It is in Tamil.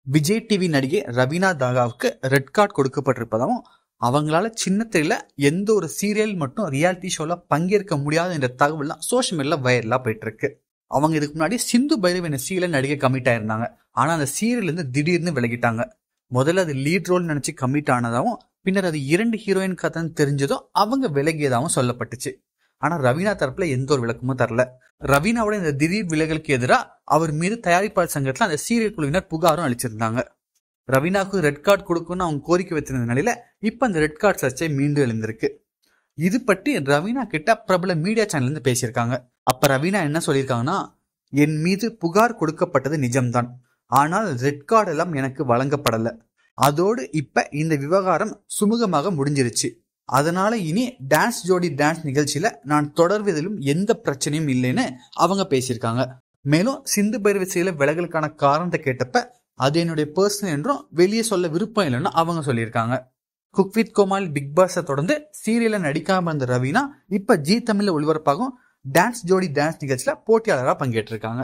விஜய் டிவி நடிகை ரவீனா தாகாவுக்கு ரெட் கார்டு கொடுக்கப்பட்டிருப்பதாகவும் அவங்களால சின்ன திரையில எந்த ஒரு சீரியல் மட்டும் ரியாலிட்டி ஷோல பங்கேற்க முடியாது என்ற தகவல்லாம் சோஷியல் மீடியால வைரலா போயிட்டு இருக்கு. அவங்க இதுக்கு முன்னாடி சிந்து பைரவ் என்ற சீரியல் நடிகை கமிட் ஆயிருந்தாங்க. ஆனா அந்த சீரியல் இருந்து திடீர்னு விலகிட்டாங்க. முதல்ல அது லீட் ரோல் நினைச்சு கமிட் ஆனதாகவும் பின்னர் அது 2 ஹீரோயின் கதைன்னு தெரிஞ்சதும் அவங்க விலகியதாகவும் சொல்லப்பட்டுச்சு. ஆனா ரவீனா தரப்புல எந்த ஒரு விளக்கமும் தரல. ரவீனாவோட இந்த திடீர் விலகலுக்கு எதிராக அவர் மீது தயாரிப்பாளர் சங்கத்துல அந்த சீரியல் குழுவினர் புகாரும் அளிச்சிருந்தாங்க. ரவீனாவுக்கு ரெட் கார்டு கொடுக்கணும்னு அவங்க கோரிக்கை வச்சிருந்த நிலையில இப்ப அந்த ரெட் கார்டு சர்ச்சை மீண்டும் எழுந்திருக்கு. இது பற்றி ரவீனா கிட்ட பிரபல மீடியா சேனல்ல இருந்து பேசியிருக்காங்க. அப்ப ரவீனா என்ன சொல்லியிருக்காங்கன்னா, என் மீது புகார் கொடுக்கப்பட்டது நிஜம்தான், ஆனால் ரெட் கார்டு எல்லாம் எனக்கு வழங்கப்படல. அதோடு இப்ப இந்த விவகாரம் சுமூகமாக முடிஞ்சிருச்சு. அதனால இனி டான்ஸ் ஜோடி டான்ஸ் நிகழ்ச்சியில நான் தொடர்வதிலும் எந்த பிரச்சனையும் இல்லைன்னு அவங்க பேசியிருக்காங்க. மேலும் சிந்து பைரவி சீரியல விலகலுக்கான காரணத்தை கேட்டப்ப அது என்னுடைய பர்சனல் என்றும் வெளியே சொல்ல விருப்பம் இல்லைன்னு அவங்க சொல்லியிருக்காங்க. குக் வித் கோமாளி பிக் பாஸை தொடர்ந்து சீரியல்ல நடிக்காம இருந்த ரவீனா இப்ப ஜி தமிழ்ல ஒளிபரப்பாகும் டான்ஸ் ஜோடி டான்ஸ் நிகழ்ச்சியில போட்டியாளராக பங்கேற்றிருக்காங்க.